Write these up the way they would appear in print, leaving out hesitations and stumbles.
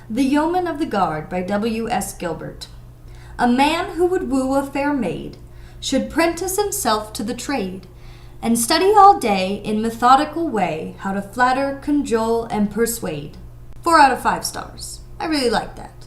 The Yeoman of the Guard by W.S. Gilbert. A man who would woo a fair maid should prentice himself to the trade, and study all day in methodical way how to flatter, cajole, and persuade. 4 out of 5 stars. I really like that.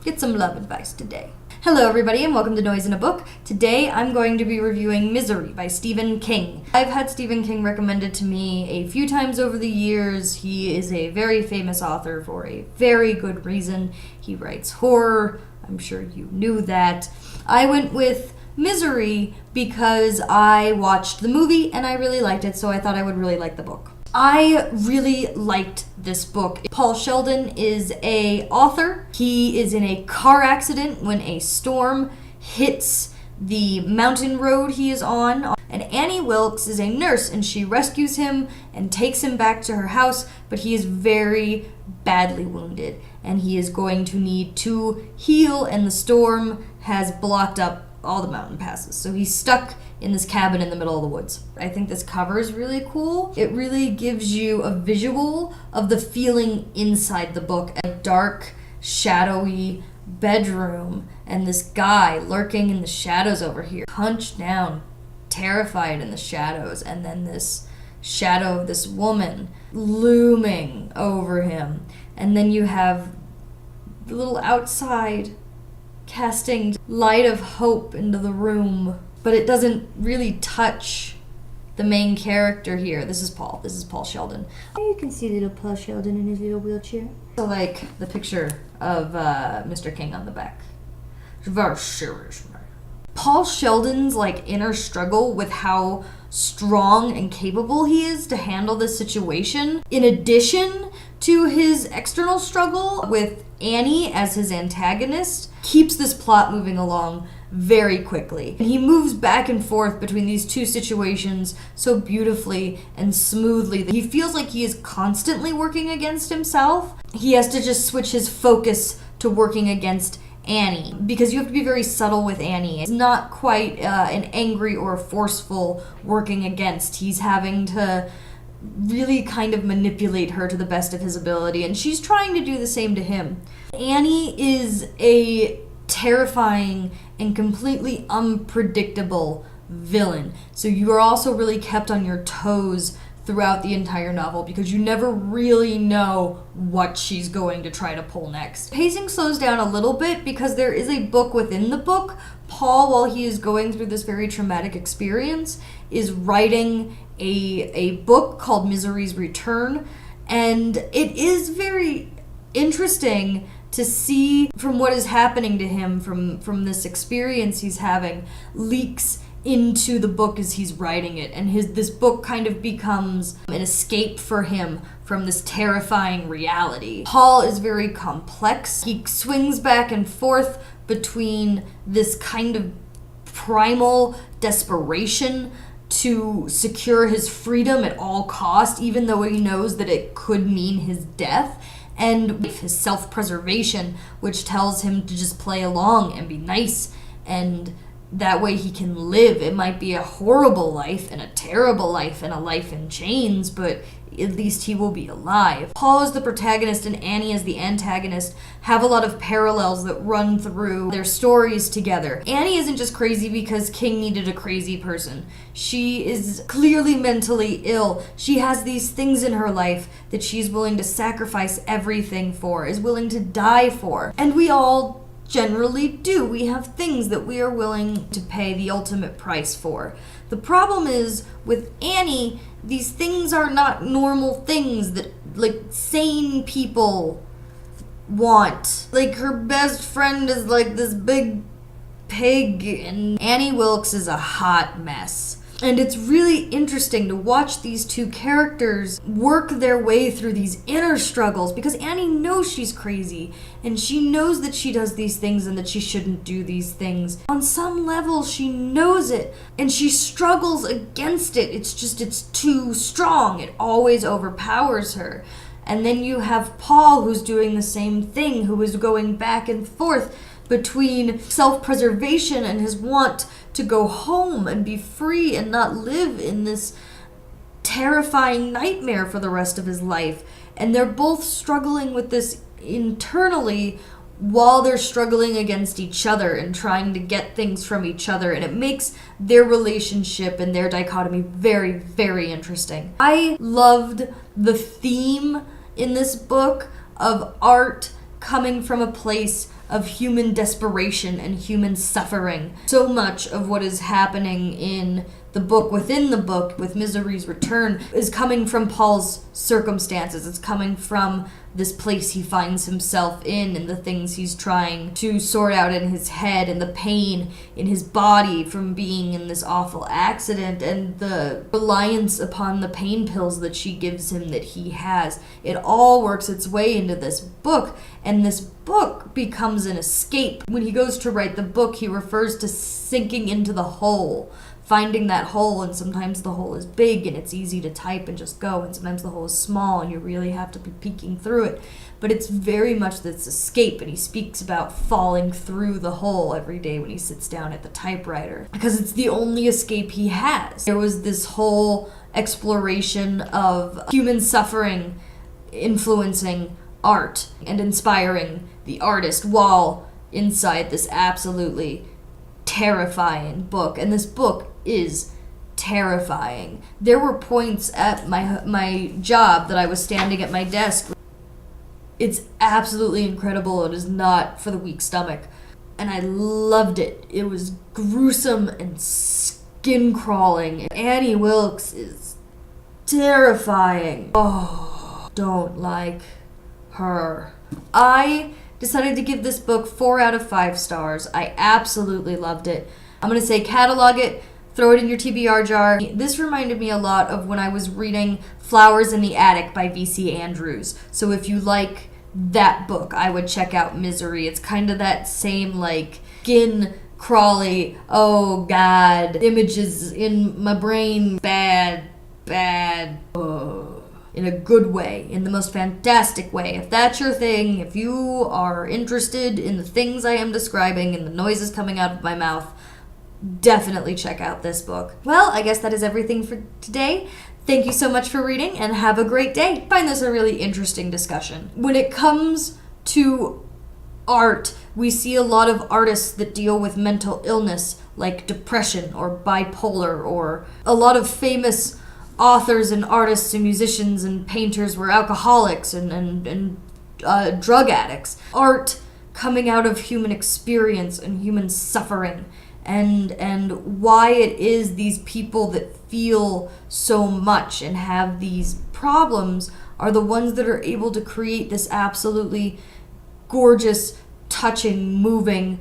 Get some love advice today. Hello everybody and welcome to Noise in a Book. Today I'm going to be reviewing Misery by Stephen King. I've had Stephen King recommended to me a few times over the years. He is a very famous author for a very good reason. He writes horror. I'm sure you knew that. I went with Misery because I watched the movie and I really liked it, so I thought I would really like the book. I really liked this book. Paul Sheldon is an author. He is in a car accident when a storm hits the mountain road he is on. And Annie Wilkes is a nurse and she rescues him and takes him back to her house, but he is very badly wounded and he is going to need to heal, and the storm has blocked up all the mountain passes. So he's stuck in this cabin in the middle of the woods. I think this cover is really cool. It really gives you a visual of the feeling inside the book. A dark, shadowy bedroom and this guy lurking in the shadows over here, hunched down, terrified in the shadows, and then this shadow of this woman looming over him. And then you have the little outside casting light of hope into the room, but it doesn't really touch the main character here. This is Paul Sheldon. You can see little Paul Sheldon in his little wheelchair. So like the picture of Mr. King on the back. It's very serious, man. Paul Sheldon's like inner struggle with how strong and capable he is to handle this situation, in addition to his external struggle with Annie as his antagonist, keeps this plot moving along very quickly. And he moves back and forth between these two situations so beautifully and smoothly that he feels like he is constantly working against himself. He has to just switch his focus to working against Annie, because you have to be very subtle with Annie. It's not quite an angry or forceful working against. He's having to really kind of manipulate her to the best of his ability, and she's trying to do the same to him. Annie is a terrifying and completely unpredictable villain, so you are also really kept on your toes throughout the entire novel because you never really know what she's going to try to pull next. Pacing slows down a little bit because there is a book within the book. Paul, while he is going through this very traumatic experience, is writing a book called Misery's Return, and it is very interesting to see from what is happening to him from this experience he's having leaks into the book as he's writing it, and this book kind of becomes an escape for him from this terrifying reality. Paul is very complex. He swings back and forth between this kind of primal desperation to secure his freedom at all cost, even though he knows that it could mean his death, and his self-preservation, which tells him to just play along and be nice, and that way he can live. It might be a horrible life and a terrible life and a life in chains, but at least he will be alive. Paul as the protagonist and Annie as the antagonist have a lot of parallels that run through their stories together. Annie isn't just crazy because King needed a crazy person. She is clearly mentally ill. She has these things in her life that she's willing to sacrifice everything for, is willing to die for. And we all generally do. We have things that we are willing to pay the ultimate price for. The problem is with Annie, these things are not normal things that like sane people want. Like her best friend is like this big pig, and Annie Wilkes is a hot mess. And it's really interesting to watch these two characters work their way through these inner struggles, because Annie knows she's crazy and she knows that she does these things and that she shouldn't do these things. On some level, she knows it and she struggles against it. It's too strong. It always overpowers her. And then you have Paul, who's doing the same thing, who is going back and forth between self-preservation and his want to go home and be free and not live in this terrifying nightmare for the rest of his life. And they're both struggling with this internally while they're struggling against each other and trying to get things from each other, and it makes their relationship and their dichotomy very, very interesting. I loved the theme in this book of art coming from a place of human desperation and human suffering. So much of what is happening in the book, within the book, with Misery's Return, is coming from Paul's circumstances. It's coming from this place he finds himself in, and the things he's trying to sort out in his head, and the pain in his body from being in this awful accident, and the reliance upon the pain pills that she gives him that he has. It all works its way into this book, and this book becomes an escape. When he goes to write the book, he refers to sinking into the hole, finding that hole, and sometimes the hole is big and it's easy to type and just go, and sometimes the hole is small and you really have to be peeking through it. But it's very much this escape, and he speaks about falling through the hole every day when he sits down at the typewriter, because it's the only escape he has. There was this whole exploration of human suffering influencing art and inspiring the artist while inside this absolutely terrifying book. And this book is terrifying. There were points at my job that I was standing at my desk. It's absolutely incredible. It is not for the weak stomach. And I loved it. It was gruesome and skin crawling. Annie Wilkes is terrifying. Oh, don't like her. I decided to give this book 4 out of 5 stars. I absolutely loved it. I'm going to say catalog it, throw it in your TBR jar. This reminded me a lot of when I was reading Flowers in the Attic by V.C. Andrews. So if you like that book, I would check out Misery. It's kind of that same, like, skin crawly, oh god, images in my brain, bad, in a good way, in the most fantastic way. If that's your thing, if you are interested in the things I am describing and the noises coming out of my mouth, definitely check out this book. Well, I guess that is everything for today. Thank you so much for reading, and have a great day. I find this a really interesting discussion. When it comes to art, we see a lot of artists that deal with mental illness, like depression or bipolar, or a lot of famous authors and artists and musicians and painters were alcoholics and drug addicts. Art coming out of human experience and human suffering, and why it is these people that feel so much and have these problems are the ones that are able to create this absolutely gorgeous, touching, moving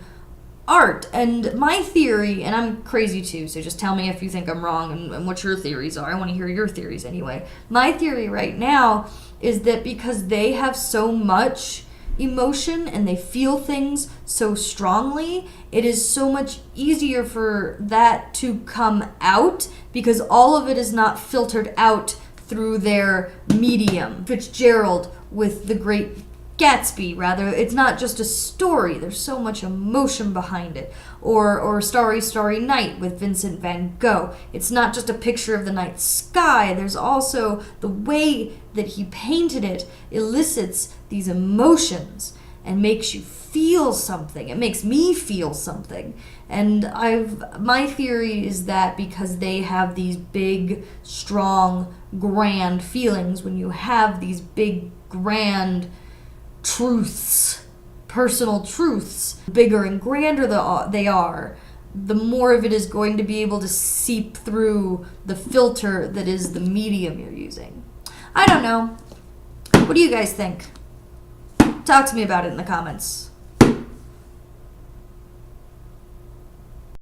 art. And my theory, and I'm crazy too, so just tell me if you think I'm wrong and what your theories are. I want to hear your theories anyway. My theory right now is that because they have so much emotion and they feel things so strongly, it is so much easier for that to come out, because all of it is not filtered out through their medium. Fitzgerald with The Great Gatsby, rather, it's not just a story, there's so much emotion behind it. Or Starry, Starry Night with Vincent van Gogh. It's not just a picture of the night sky, there's also the way that he painted it elicits these emotions and makes you feel something. It makes me feel something. And my theory is that because they have these big, strong, grand feelings, when you have these big, grand truths, personal truths, bigger and grander they are, the more of it is going to be able to seep through the filter that is the medium you're using. I don't know. What do you guys think? Talk to me about it in the comments.